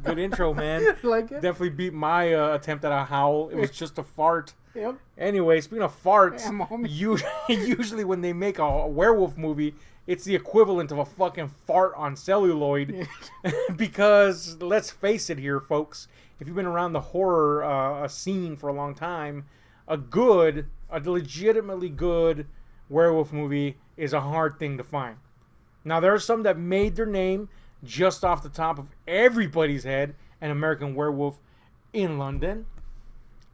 Good intro, man. Like it? Definitely beat my attempt at a howl. It was just a fart. Yep. Anyway, speaking of farts, Yeah, usually when they make a werewolf movie, it's the equivalent of a fucking fart on celluloid. Because let's face it here, folks. If you've been around the horror scene for a long time, a legitimately good werewolf movie is a hard thing to find. Now, there are some that made their name just off the top of everybody's head. An American Werewolf in London.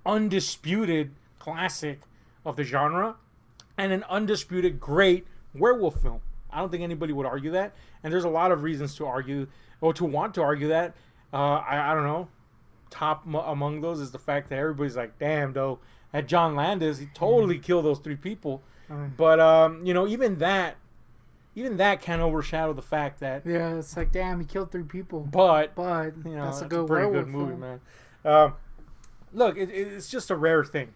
Undisputed classic of the genre. And an undisputed great werewolf film. I don't think anybody would argue that. And there's a lot of reasons to argue, or to want to argue that. I don't know. Top among those is the fact that everybody's like, damn, though, that John Landis, he totally killed those 3 people. But, even that can't overshadow the fact that... Yeah, it's like, damn, he killed 3 people. But that's a pretty good movie, man. Look, it's just a rare thing.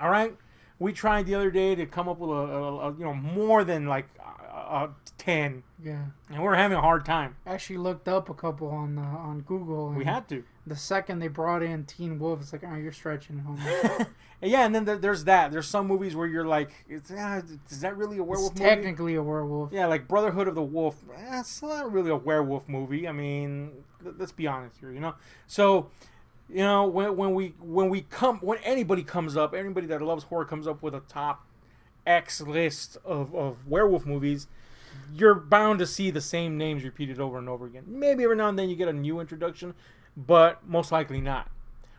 All right? We tried the other day to come up with a more than like 10. Yeah. And we're having a hard time. Actually looked up a couple on Google. We had to. The second they brought in Teen Wolf, it's like, oh, you're stretching, homie. Yeah, and then there's that. There's some movies where you're like, is that really a werewolf movie? Technically a werewolf. Yeah, like Brotherhood of the Wolf. It's not really a werewolf movie. I mean, let's be honest here, So, when anybody comes up, anybody that loves horror comes up with a top X list of werewolf movies, you're bound to see the same names repeated over and over again. Maybe every now and then you get a new introduction, but most likely not.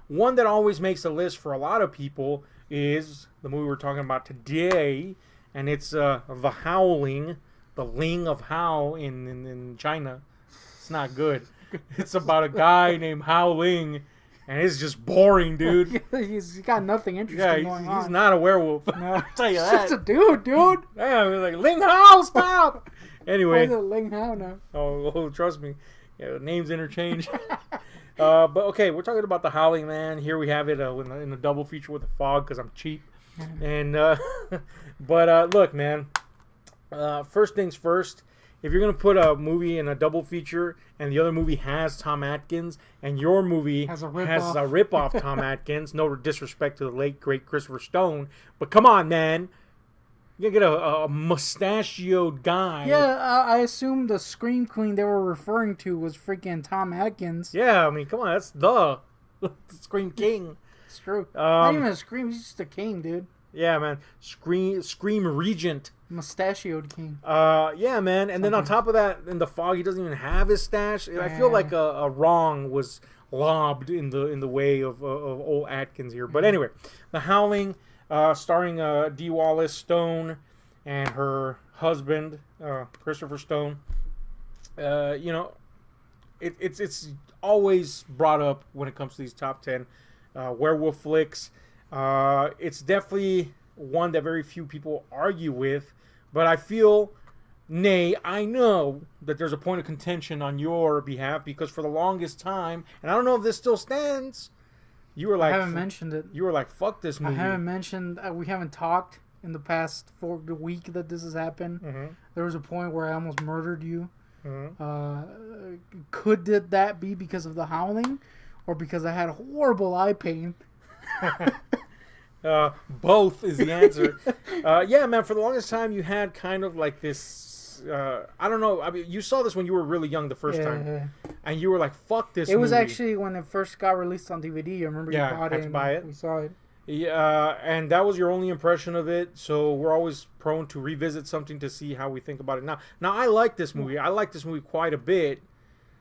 One that always makes the list for a lot of people is the movie we're talking about today, and it's The Howling, the Ling of Hao in China. It's not good. It's about a guy named Howling, and it's just boring, dude. He's got nothing interesting going on. He's not a werewolf. No, I'll tell you he's that. just a dude. Yeah, he's like, Ling Hao, stop! Anyway. Why is it Ling Hao now? Oh, trust me. Yeah, names interchange. But okay, we're talking about The Howling, man. Here we have it in a double feature with The Fog because I'm cheap. And but look, man. First things first. If you're gonna put a movie in a double feature and the other movie has Tom Atkins and your movie has a rip-off Tom Atkins, no disrespect to the late great Christopher Stone, but come on, man. You gotta get a mustachioed guy. Yeah, I assume the Scream Queen they were referring to was freaking Tom Atkins. Yeah, I mean, come on, that's the Scream King. It's true. Not even a Scream, he's just a king, dude. Yeah, man. Scream Regent. Mustachioed king. Yeah, man. And then on top of that, in The Fog, he doesn't even have his stash. I feel like a wrong was lobbed in the way of old Atkins here. But anyway, The Howling, starring Dee Wallace Stone and her husband, Christopher Stone. It's always brought up when it comes to these top 10 werewolf flicks. It's definitely one that very few people argue with, but I know that there's a point of contention on your behalf because for the longest time, and I don't know if this still stands, you were like, I haven't mentioned it. You were like, fuck this movie. I haven't mentioned, we haven't talked in the past the week that this has happened. Mm-hmm. There was a point where I almost murdered you. Mm-hmm. Could that be because of The Howling or because I had horrible eye pain? Both is the answer. Yeah, man, for the longest time you had kind of like this, I don't know, I mean, you saw this when you were really young the first time, and you were like, fuck this movie. It was actually when it first got released on DVD. I remember you bought it and buy it. We saw it. Yeah, and that was your only impression of it, so we're always prone to revisit something to see how we think about it now. Now, I like this movie. I like this movie quite a bit,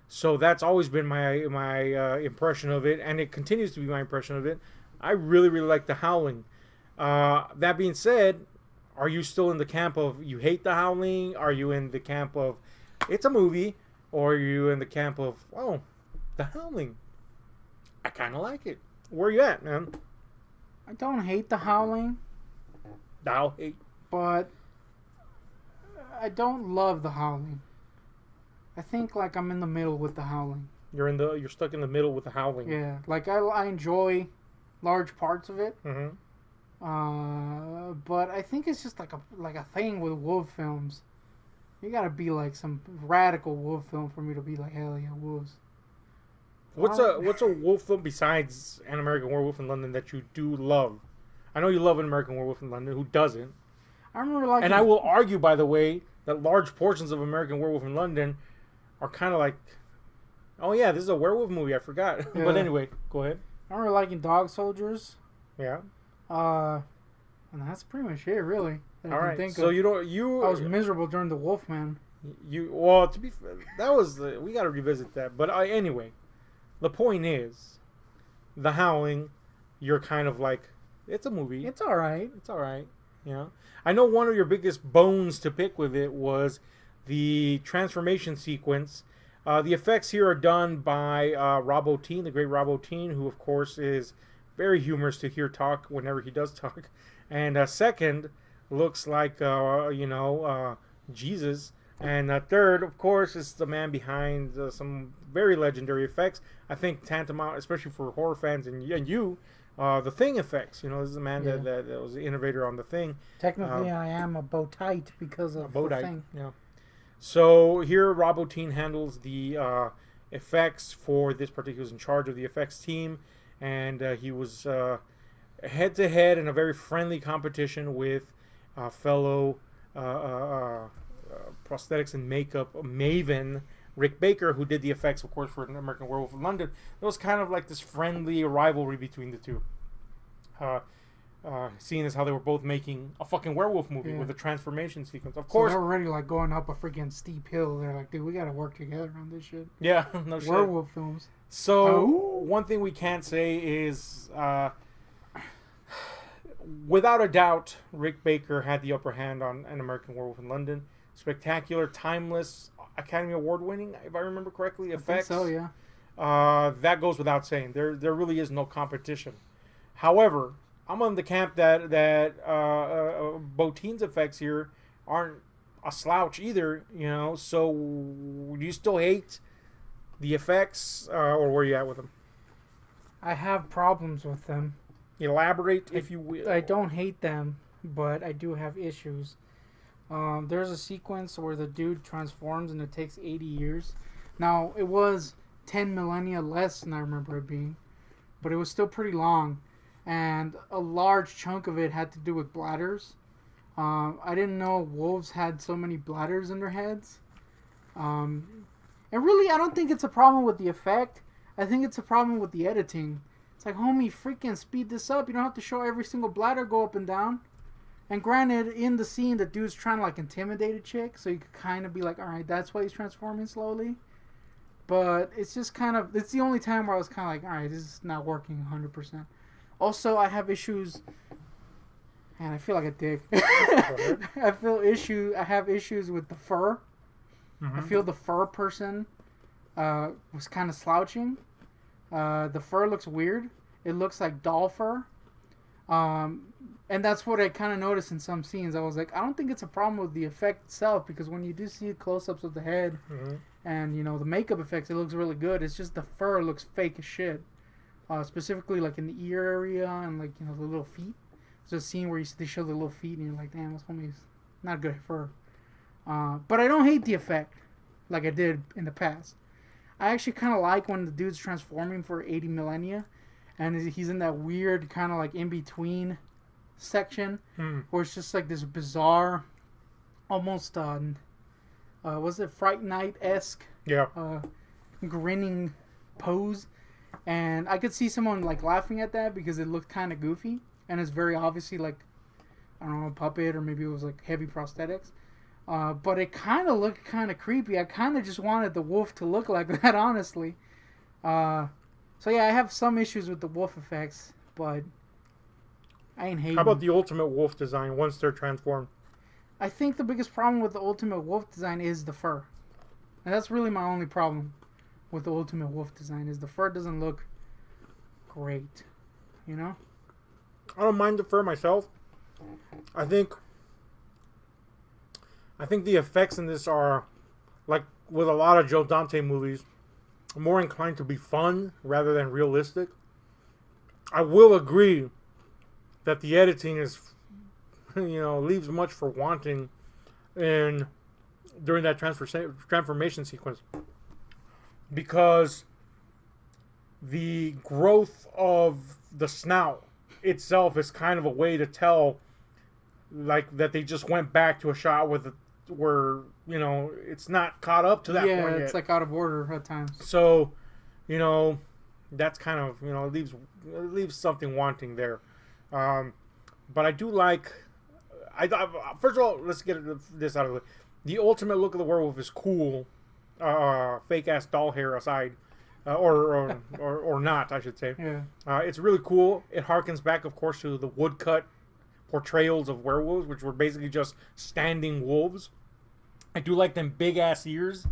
so that's always been my impression of it, and it continues to be my impression of it. I really, really like The Howling. That being said, are you still in the camp of you hate The Howling? Are you in the camp of it's a movie? Or are you in the camp of, oh, The Howling? I kind of like it. Where are you at, man? I don't hate The Howling. I'll hate. But I don't love The Howling. I think like I'm in the middle with The Howling. You're stuck in the middle with The Howling. Yeah, like I enjoy large parts of it. Mm-hmm. But I think it's just like a thing with wolf films. You gotta be like some radical wolf film for me to be like, hell yeah, wolves. What's a wolf film besides An American Werewolf in London that you do love? I know you love An American Werewolf in London. Who doesn't? I remember liking. And I will argue, by the way, that large portions of American Werewolf in London are kind of like, oh yeah, this is a werewolf movie. I forgot. Yeah. But anyway, go ahead. I remember liking Dog Soldiers. Yeah. And that's pretty much it, really. All right. So I was miserable during the Wolfman. Well, to be fair, that was we got to revisit that. But anyway, the point is, The Howling. You're kind of like, it's a movie. It's all right. It's all right. You know, I know one of your biggest bones to pick with it was the transformation sequence. The effects here are done by Rob Bottin, the great Rob Bottin, who of course is very humorous to hear talk whenever he does talk. And second, looks like Jesus. And third, of course, is the man behind some very legendary effects. I think tantamount, especially for horror fans and you. The Thing effects, this is the man that was the innovator on The Thing. Technically, I am a Botite because of The Thing. Yeah. So here, Rob Bottin handles the effects for this particular. He was in charge of the effects team, and he was head to head in a very friendly competition with fellow prosthetics and makeup maven Rick Baker, who did the effects, of course, for American Werewolf in London. It was kind of like this friendly rivalry between the two. Seeing as how they were both making a fucking werewolf movie with a transformation sequence. Of course. So they're already like going up a freaking steep hill. They're like, dude, we got to work together on this shit. Yeah, no shit. Werewolf films. So, one thing we can't say is, without a doubt, Rick Baker had the upper hand on An American Werewolf in London. Spectacular, timeless, Academy Award winning, if I remember correctly, effects. I think so, yeah. That goes without saying. There really is no competition. However, I'm on the camp that Bottin's effects here aren't a slouch either. So do you still hate the effects, or where are you at with them? I have problems with them. Elaborate, if you will. I don't hate them, but I do have issues. There's a sequence where the dude transforms and it takes 80 years. Now, it was 10 millennia less than I remember it being, but it was still pretty long, and a large chunk of it had to do with bladders. I didn't know wolves had so many bladders in their heads. And really, I don't think it's a problem with the effect. I think it's a problem with the editing. It's like, homie, freaking speed this up. You don't have to show every single bladder go up and down. And granted, in the scene, the dude's trying to, like, intimidate a chick, so you could kind of be like, alright, that's why he's transforming slowly. But it's just kind of, it's the only time where I was kind of like, alright, this is not working 100%. Also, I have issues, and I feel like a dick. I have issues with the fur. Mm-hmm. I feel the fur person was kind of slouching. The fur looks weird. It looks like doll fur. And that's what I kind of noticed in some scenes. I was like, I don't think it's a problem with the effect itself, because when you do see close-ups of the head and, the makeup effects, it looks really good. It's just the fur looks fake as shit. Specifically, like, in the ear area and, like, the little feet. There's a scene where they show the little feet and you're like, damn, this homie's not good fur. But I don't hate the effect like I did in the past. I actually kind of like when the dude's transforming for 80 millennia and he's in that weird kind of like in-between section where it's just like this bizarre, almost, was it Fright Night-esque? Yeah. Grinning pose. And I could see someone like laughing at that because it looked kind of goofy. And it's very obviously like, I don't know, a puppet, or maybe it was like heavy prosthetics. But it kind of looked kind of creepy. I kind of just wanted the wolf to look like that, honestly. So yeah, I have some issues with the wolf effects, but I ain't hating. How about the ultimate wolf design once they're transformed? I think the biggest problem with the ultimate wolf design is the fur. And that's really my only problem with the ultimate wolf design, is the fur doesn't look great. I don't mind the fur myself. I think the effects in this are, like with a lot of Joe Dante movies, more inclined to be fun rather than realistic. I will agree that the editing is, leaves much for wanting during that transformation sequence, because the growth of the snout itself is kind of a way to tell, like, that they just went back to a shot where, you know, it's not caught up to that point yet. Yeah, it's like out of order at times. So, you know, that's kind of, you know, it leaves something wanting there. But I do like, first of all, let's get this out of the way. The ultimate look of the werewolf is cool, fake ass doll hair aside, or not, I should say. Yeah. It's really cool. It harkens back, of course, to the woodcut portrayals of werewolves, which were basically just standing wolves. I do like them big ass ears,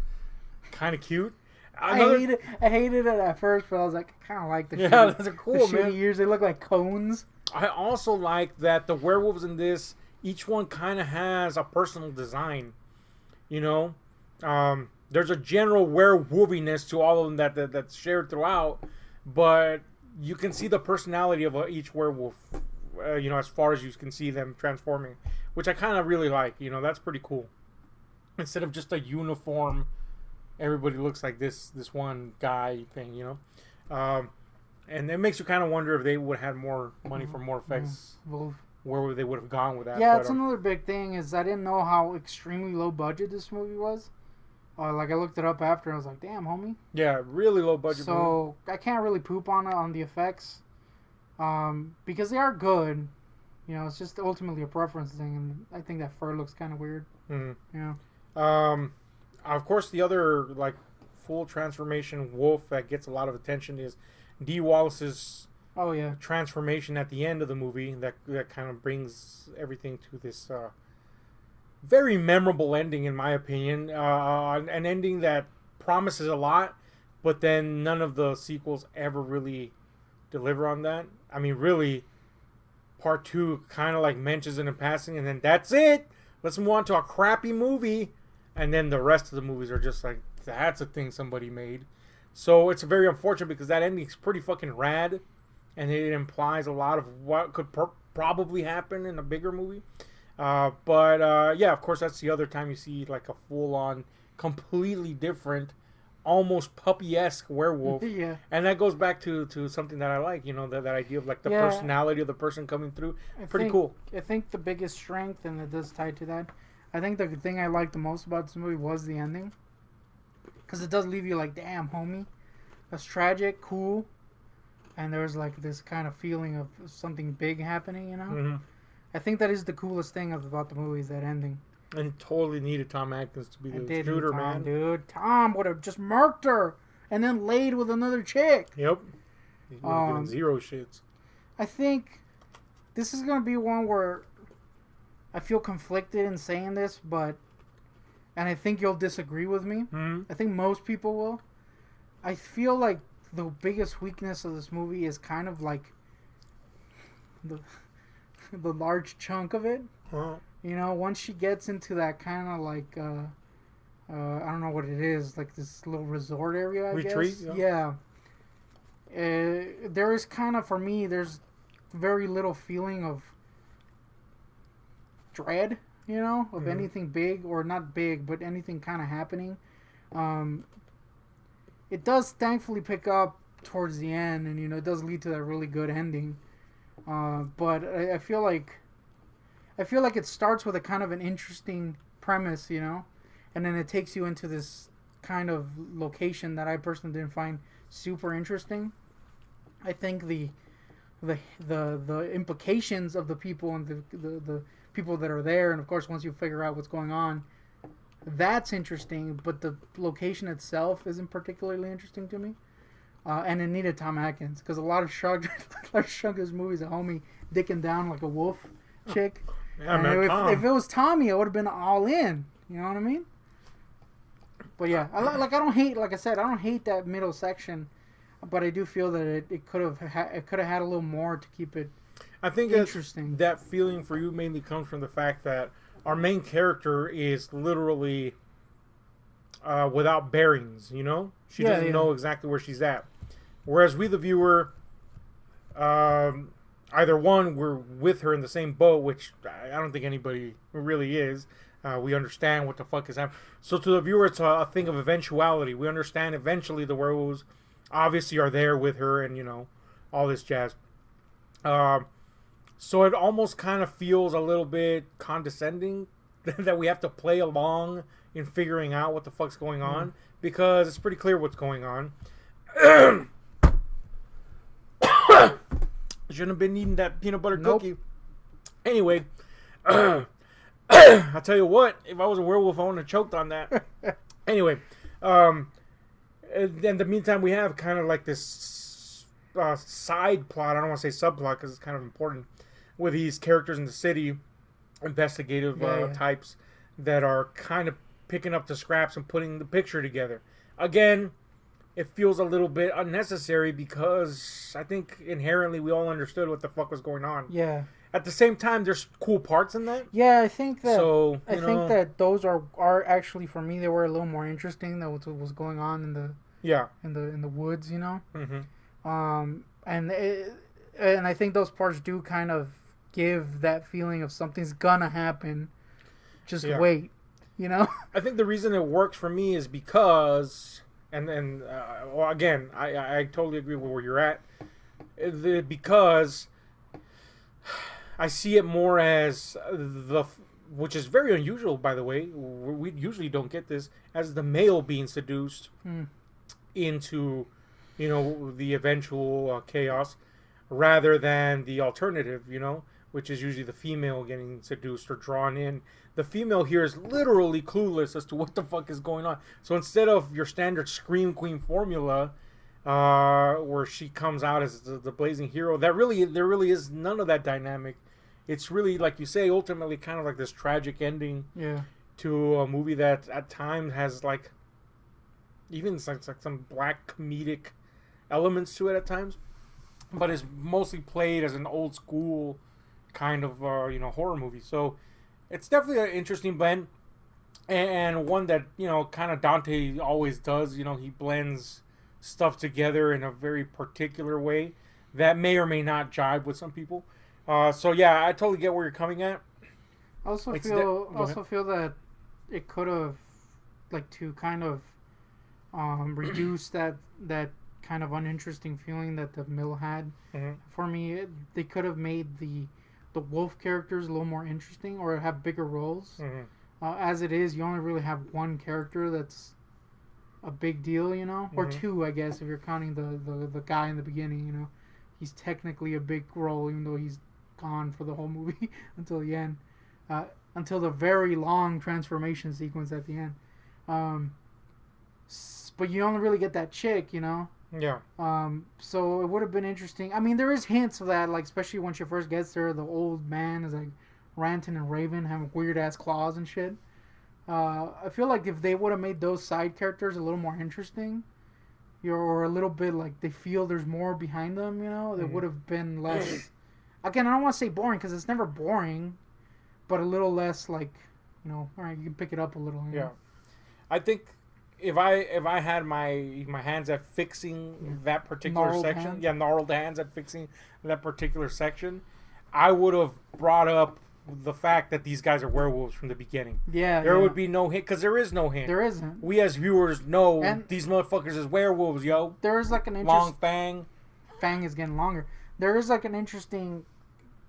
kind of cute. I hated it at first, but I was like, I kind of like the those are cool, the man. shitty ears. They look like cones. I also like that the werewolves in this, each one kind of has a personal design. You know, there's a general werewolfiness to all of them that's shared throughout, but you can see the personality of each werewolf. You know, as far as you can see them transforming, which I kind of really like. You know, that's pretty cool. Instead of just a uniform, everybody looks like this one guy thing. You know, and it makes you kind of wonder if they would have had more money for more effects. Where they would have gone with that. Yeah, it's another big thing is I didn't know how extremely low budget this movie was. Like I looked it up after and I was like, damn, homie. Yeah, really low budget. So I can't really poop on it on the effects, because they are good. You know, it's just ultimately a preference thing, and I think that fur looks kind of weird. Mm-hmm. Yeah. Of course, the other like full transformation wolf that gets a lot of attention is Dee Wallace's. Oh yeah, transformation at the end of the movie that kind of brings everything to this very memorable ending, in my opinion. An ending that promises a lot, but then none of the sequels ever really deliver on that. I mean, really, part 2 kind of like mentions it in passing, and then that's it. Let's move on to a crappy movie, and then the rest of the movies are just like, that's a thing somebody made. So it's very unfortunate because that ending's pretty fucking rad. And it implies a lot of what could probably happen in a bigger movie. But yeah, of course, that's the other time you see like a full-on, completely different, almost puppy-esque werewolf. Yeah. And that goes back to something that I like, you know, that idea of like the personality of the person coming through. Pretty cool. I think the biggest strength, and it does tie to that, I think the thing I liked the most about this movie was the ending. Because it does leave you like, damn, homie. That's tragic, cool. And there's like this kind of feeling of something big happening, you know? Mm-hmm. I think that is the coolest thing about the movie, is that ending. And it totally needed Tom Atkins to be the shooter, man. Dude, Tom would have just murked her and then laid with another chick. Yep. He would have given zero shits. I think this is going to be one where I feel conflicted in saying this, and I think you'll disagree with me. Mm-hmm. I think most people will. I feel like the biggest weakness of this movie is kind of like the large chunk of it. Uh-huh. You know, once she gets into that kind of like I don't know what it is, like this little resort area, I guess. Yeah. There is kind of, for me, there's very little feeling of dread, you know, of anything big, or not big, but anything kind of happening. It does thankfully pick up towards the end, and you know, it does lead to that really good ending. But I feel like it starts with a kind of an interesting premise, you know, and then it takes you into this kind of location that I personally didn't find super interesting. I think the implications of the people and the people that are there, and of course once you figure out what's going on, that's interesting, but the location itself isn't particularly interesting to me. And it needed Tom Atkins, because a lot of his movies, a homie dicking down like a wolf chick. Yeah, man, if it was Tommy, I would have been all in. You know what I mean? But yeah, I don't hate, like I said, I don't hate that middle section, but I do feel that it could have had a little more to keep it. I think interesting. That feeling for you mainly comes from the fact that our main character is literally without bearings, you know? She doesn't know exactly where she's at. Whereas we, the viewer, either one, we're with her in the same boat, which I don't think anybody really is. We understand what the fuck is happening. So to the viewer, it's a thing of eventuality. We understand eventually the werewolves obviously are there with her, and all this jazz. So it almost kind of feels a little bit condescending that we have to play along in figuring out what the fuck's going on, because it's pretty clear what's going on. Shouldn't have been eating that peanut butter cookie. Anyway, I'll tell you what, if I was a werewolf, I wouldn't have choked on that. Anyway, in the meantime, we have kind of like this side plot. I don't want to say subplot because it's kind of important, with these characters in the city, investigative types that are kind of picking up the scraps and putting the picture together. Again, it feels a little bit unnecessary because I think inherently we all understood what the fuck was going on. Yeah. At the same time, there's cool parts in that. Yeah, I think that. So I think that those are actually, for me, they were a little more interesting than what was going on in the woods. Mm-hmm. And I think those parts do kind of give that feeling of something's gonna happen. Just wait, I think the reason it works for me is because, well, again, I totally agree with where you're at. Because I see it more as which is very unusual, by the way. We usually don't get this, as the male being seduced into, the eventual chaos, rather than the alternative, which is usually the female getting seduced or drawn in. The female here is literally clueless as to what the fuck is going on. So instead of your standard Scream Queen formula, where she comes out as the blazing hero, there really is none of that dynamic. It's really, like you say, ultimately kind of like this tragic ending to a movie that at times has like even like some black comedic elements to it at times, but is mostly played as an old school kind of horror movie. So it's definitely an interesting blend, and one that kind of Dante always does. He blends stuff together in a very particular way that may or may not jive with some people. So yeah, I totally get where you're coming at. I also feel that it could have, like, to kind of reduce that kind of uninteresting feeling that the mill had. Mm-hmm. For me, they could have made the wolf characters a little more interesting, or have bigger roles. Mm-hmm. As it is, you only really have one character that's a big deal, or two, I guess, if you're counting the guy in the beginning. He's technically a big role, even though he's gone for the whole movie until the end, until the very long transformation sequence at the end. But you only really get that chick, Yeah. So it would have been interesting. I mean, there is hints of that, like, especially when she first gets there, the old man is like ranting and raving, having weird ass claws and shit. I feel like if they would have made those side characters a little more interesting, or a little bit like they feel there's more behind them, they would have been less. Again, I don't want to say boring, because it's never boring, but a little less like, all right, you can pick it up a little. Yeah. I think if I had my hands at fixing that particular gnarled section, gnarled hands at fixing that particular section, I would have brought up the fact that these guys are werewolves from the beginning. Yeah, there would be no hint, because there is no hint. There isn't. We as viewers know these motherfuckers is werewolves, yo. There is like an long fang. Fang is getting longer. There is like an interesting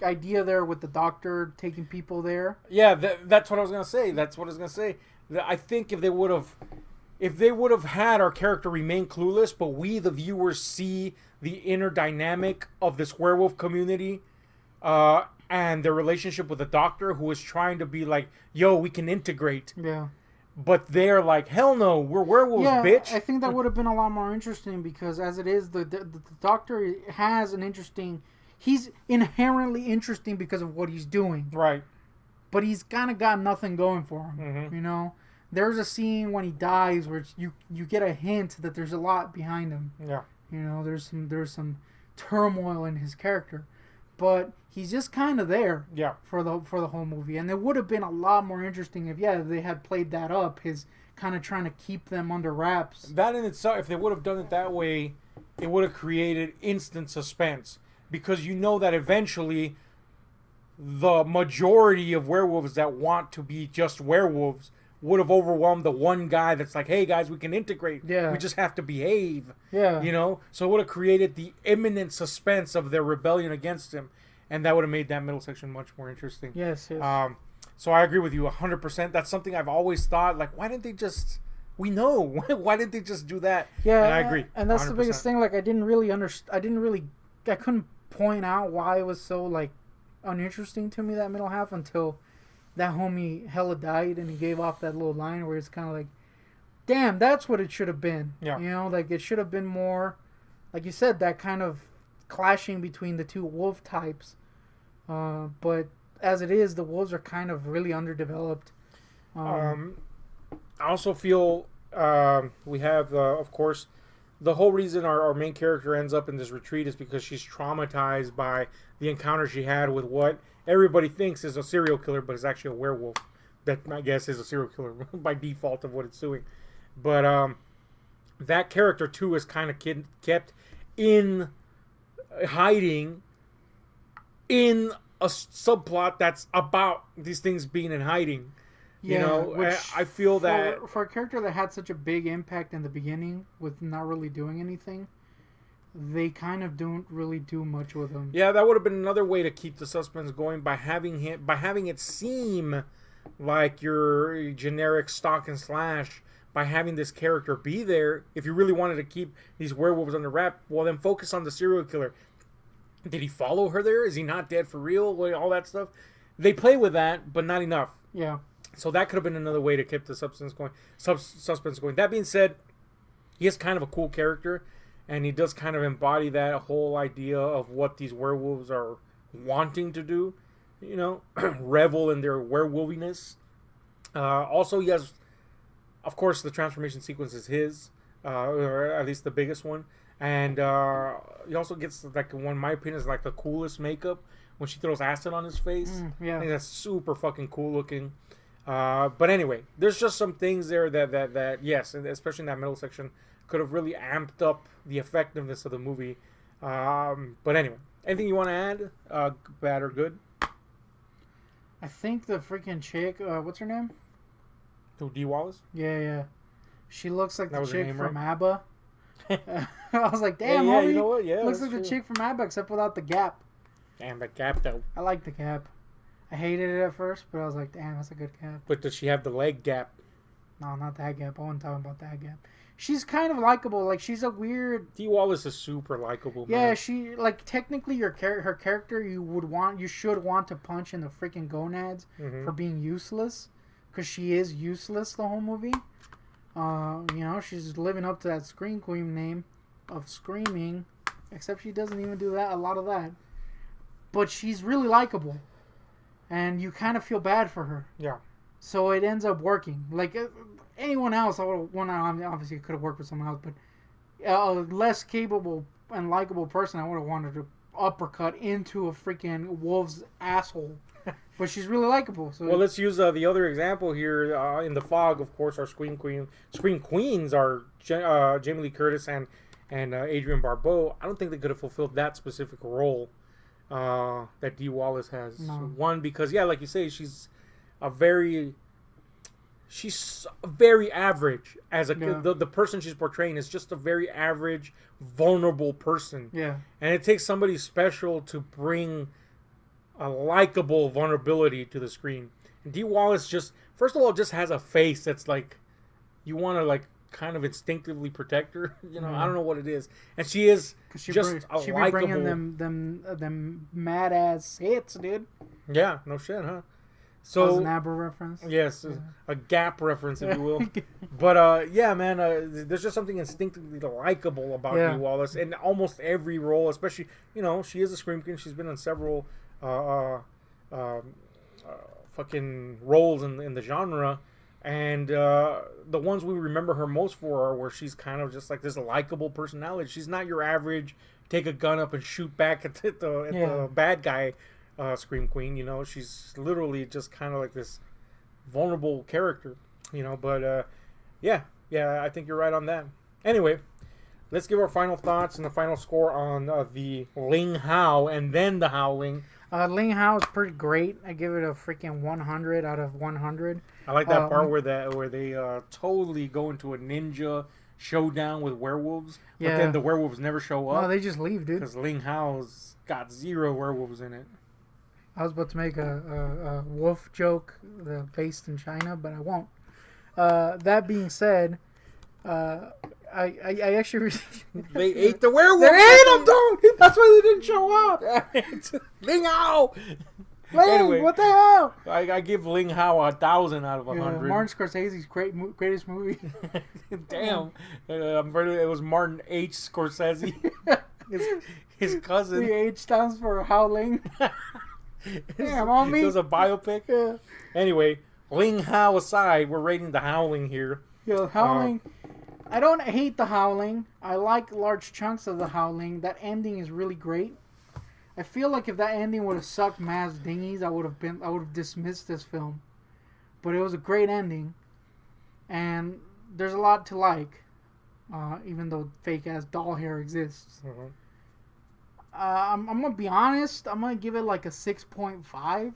idea there with the doctor taking people there. Yeah, that's what I was gonna say. I think if they would have had our character remain clueless, but we the viewers see the inner dynamic of this werewolf community, and their relationship with the doctor, who is trying to be like, yo, we can integrate. Yeah. But they're like, hell no, we're werewolves, bitch. I think that would have been a lot more interesting, because as it is, the doctor has an interesting... He's inherently interesting because of what he's doing. Right. But he's kind of got nothing going for him, mm-hmm. There's a scene when he dies where you get a hint that there's a lot behind him. Yeah. There's some turmoil in his character. But he's just kind of there for the whole movie. And it would have been a lot more interesting if they had played that up, his kind of trying to keep them under wraps. That in itself, if they would have done it that way, it would have created instant suspense. Because that eventually the majority of werewolves that want to be just werewolves would have overwhelmed the one guy that's like, hey guys, we can integrate. Yeah. We just have to behave. Yeah. You know? So it would have created the imminent suspense of their rebellion against him. And that would have made that middle section much more interesting. Yes, yes. So I agree with you 100%. That's something I've always thought, like, why didn't they just... We know. Why didn't they just do that? Yeah, and I agree. And that's 100%. the biggest thing. Like, I couldn't point out why it was so, like, uninteresting to me, that middle half, until that homie hella died and he gave off that little line where it's kind of like, damn, that's what it should have been. Yeah. You know, like, it should have been more, like you said, that kind of clashing between the two wolf types. But as it is, the wolves are kind of really underdeveloped. I also feel we have, of course, the whole reason our main character ends up in this retreat is because she's traumatized by the encounter she had with what everybody thinks is a serial killer, but is actually a werewolf. That, I guess, is a serial killer by default of what it's doing. But that character, too, is kind of kept in hiding in a subplot that's about these things being in hiding. You know, I feel that... For a character that had such a big impact in the beginning with not really doing anything, they kind of don't really do much with him. Yeah, that would have been another way to keep the suspense going by having it seem like your generic stalk and slash, by having this character be there. If you really wanted to keep these werewolves under wrap, well, then focus on the serial killer. Did he follow her there? Is he not dead for real? All that stuff. They play with that, but not enough. Yeah. So that could have been another way to keep the suspense going. That being said, he is kind of a cool character, and he does kind of embody that whole idea of what these werewolves are wanting to do. You know, revel in their werewolfiness. Also, he has, of course, the transformation sequence is his, or at least the biggest one. And he also gets, like, one, in my opinion, is like the coolest makeup when she throws acid on his face. Yeah. I think that's super fucking cool looking. But anyway, there's just some things there that yes, and especially in that middle section, could have really amped up the effectiveness of the movie. But anyway, anything you want to add, bad or good? I think the freaking chick, what's her name? To Dee Wallace? Yeah. She looks like That the chick name, from right? ABBA. I was like, damn, yeah, homie. you know what? Yeah, looks that's like the true. chick from ABBA, except without the gap. Damn, that gap though. I like the gap. I hated it at first, but I was like, damn, that's a good gap. But does she have the leg gap? No, not that gap. I wasn't talking about that gap. She's kind of likable. Like, she's a weird... Dee Wallace is super likable, man. Yeah, she... Like, technically, her character, you should want to punch in the freaking gonads for being useless. Because she is useless the whole movie. You know, she's living up to that Scream Queen name of screaming. Except she doesn't even do that, a lot of that. But she's really likable. And you kind of feel bad for her. Yeah. So it ends up working. Like, anyone else, obviously could have worked with someone else, but a less capable and likable person, I would have wanted to uppercut into a freaking wolf's asshole. But she's really likable. So well, let's use the other example here. In The Fog, of course, our Scream Queens are Jamie Lee Curtis and Adrienne Barbeau. I don't think they could have fulfilled that specific role that Dee Wallace has. No. One, because, yeah, like you say, she's very average as the person she's portraying is just a very average, vulnerable person. Yeah. And it takes somebody special to bring a likable vulnerability to the screen. And Dee Wallace just has a face that's like you want to like kind of instinctively protect her. You know, I don't know what it is, and she is she just be likable. bringing them mad ass hits, dude. Yeah, no shit, huh? So So an ABBA reference. yes, a Gap reference, if you will. But yeah, man, there's just something instinctively likable about Dee Wallace in almost every role. Especially, you know, she is a Scream Queen. She's been in several fucking roles in the genre, and the ones we remember her most for are where she's kind of just like this likable personality. She's not your average take a gun up and shoot back at the bad guy Scream Queen. You know, she's literally just kind of like this vulnerable character. You know, but yeah, I think you're right on that. Anyway, let's give our final thoughts and the final score on the Ling Hao and then the Howling. Ling Hao is pretty great. I give it a freaking 100 out of 100. I like that part where they totally go into a ninja showdown with werewolves, but then the werewolves never show up. No, they just leave, dude. Because Ling Hao's got 0 werewolves in it. I was about to make a wolf joke based in China, but I won't. That being said, I actually they ate the werewolf. They ate them, dude. That's why they didn't show up. Ling Hao. Anyway, what the hell? I give Ling Hao 1,000 out of 100. Martin Scorsese's greatest movie. Damn, I'm ready. It was Martin H. Scorsese, his cousin. The H stands for Howling. Damn, on me. It was a biopic. Yeah. Anyway, Ling Hao aside, we're rating the Howling here. Yo, Howling. I don't hate the Howling. I like large chunks of the Howling. That ending is really great. I feel like if that ending would have sucked Mav's dingies, I would have dismissed this film. But it was a great ending, and there's a lot to like, even though fake ass doll hair exists. Mm-hmm. I'm gonna be honest. I'm gonna give it like a 6.5.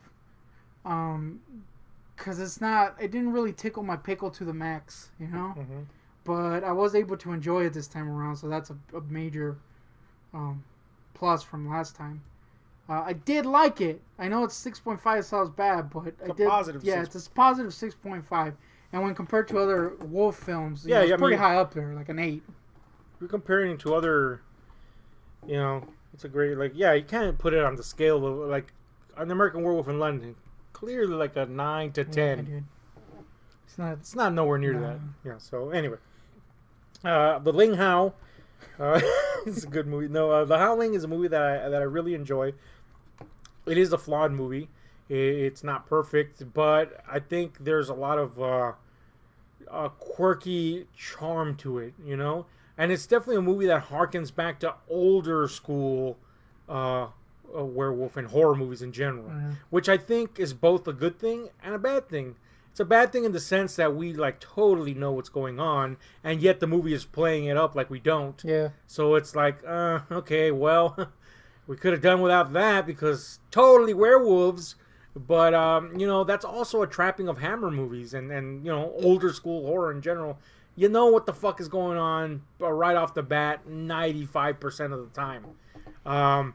Cause it didn't really tickle my pickle to the max, you know. Mm-hmm. But I was able to enjoy it this time around, so that's a major plus from last time. I did like it. I know it's 6.5 sounds bad, but it's a positive 6.5. And when compared to other wolf films, it's pretty high up there, like an 8. We're comparing to other, it's a great, you can't put it on the scale of, like, an American Werewolf in London. Clearly like a 9 to 10. Yeah, it's not nowhere near that. Yeah, so anyway. The Ling Hao, it's a good movie. No, The Howling is a movie that I really enjoy. It is a flawed movie. It's not perfect, but I think there's a lot of quirky charm to it, And it's definitely a movie that harkens back to older school werewolf and horror movies in general, which I think is both a good thing and a bad thing. It's a bad thing in the sense that we totally know what's going on, and yet the movie is playing it up like we don't. Yeah. So it's like, okay, well, we could have done without that because totally werewolves. But that's also a trapping of Hammer movies and older school horror in general. You know what the fuck is going on right off the bat 95% of the time.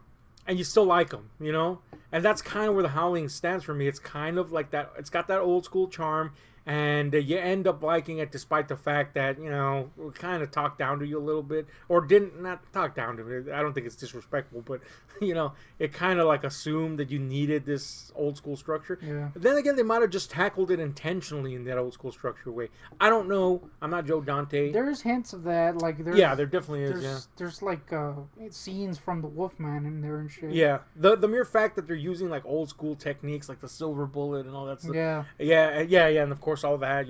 And you still like them, And that's kind of where The Howling stands for me. It's kind of like that. It's got that old school charm, and you end up liking it despite the fact that, we kind of talked down to you a little bit. Or not talk down to me. I don't think it's disrespectful, but, it kind of assumed that you needed this old school structure. Yeah. Then again, they might have just tackled it intentionally in that old school structure way. I don't know. I'm not Joe Dante. There's hints of that. There definitely is, There's scenes from the Wolfman in there and shit. Yeah. The mere fact that they're using old school techniques like the silver bullet and all that stuff. Yeah. Yeah, and of course all that,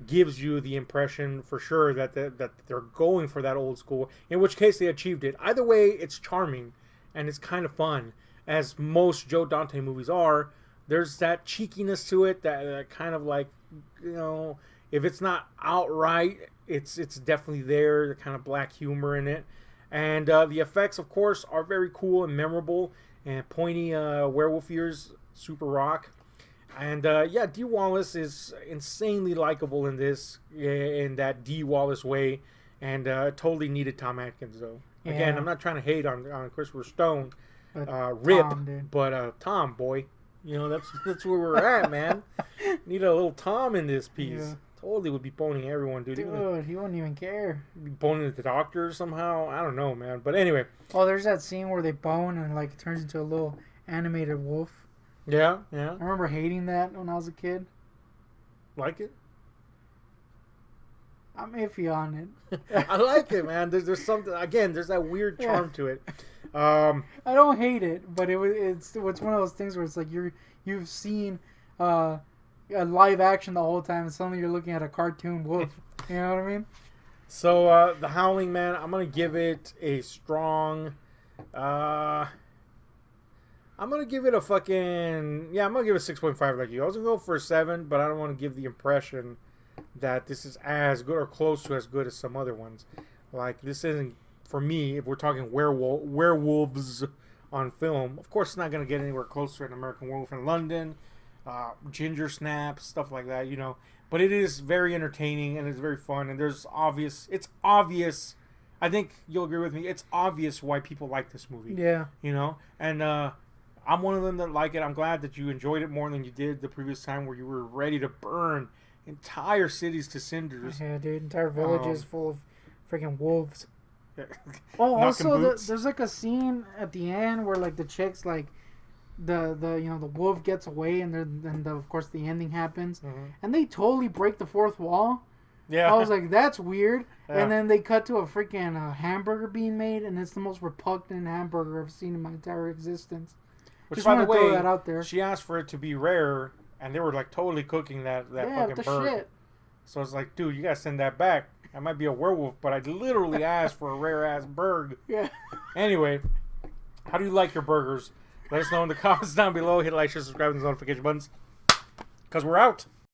gives you the impression for sure that they're going for that old school, in which case they achieved it. Either way, it's charming and it's kind of fun, as most Joe Dante movies are. There's that cheekiness to it that kind of if it's not outright, it's definitely there, the kind of black humor in it. And the effects, of course, are very cool and memorable, and pointy werewolf ears super rock. And Dee Wallace is insanely likable in this, in that Dee Wallace way, and totally needed Tom Atkins though. Yeah. Again, I'm not trying to hate on Christopher Stone, Rip, but Tom, boy, that's where we're at, man. Need a little Tom in this piece. Yeah. Totally would be boning everyone, dude. He wouldn't even care. Be boning the doctor somehow. I don't know, man. But anyway. Oh, there's that scene where they bone and it turns into a little animated wolf. Yeah. I remember hating that when I was a kid. Like it? I'm iffy on it. I like it, man. There's something, again, there's that weird charm to it. I don't hate it, but it's one of those things where it's like you've seen a live action the whole time, and suddenly you're looking at a cartoon wolf. You know what I mean? So The Howling, man, I'm gonna give it a strong. I'm gonna give it a fucking I'm gonna give it a 6.5 like you. I was gonna go for a 7, but I don't want to give the impression that this is as good or close to as good as some other ones. This isn't, for me, if we're talking werewolves on film. Of course, it's not going to get anywhere close to an American Werewolf in London, Ginger Snaps, stuff like that, you know. But it is very entertaining and it's very fun. And it's obvious. I think you'll agree with me. It's obvious why people like this movie. Yeah. You know? And I'm one of them that like it. I'm glad that you enjoyed it more than you did the previous time where you were ready to burn entire cities to cinders. Yeah, dude. Entire villages full of freaking wolves. Yeah. Oh, also, there's like a scene at the end where like the chicks like the wolf gets away and of course the ending happens and they totally break the fourth wall. Yeah, I was like, that's weird. Yeah. And then they cut to a freaking hamburger being made, and it's the most repugnant hamburger I've seen in my entire existence. Which, just by the way, throw that out there. She asked for it to be rare, and they were like totally cooking that fucking bird. Shit. So it's like, dude, you gotta send that back. I might be a werewolf, but I literally asked for a rare ass bird. Yeah. Anyway, how do you like your burgers? Let us know in the comments down below. Hit like, share, subscribe, and the notification buttons. Because we're out.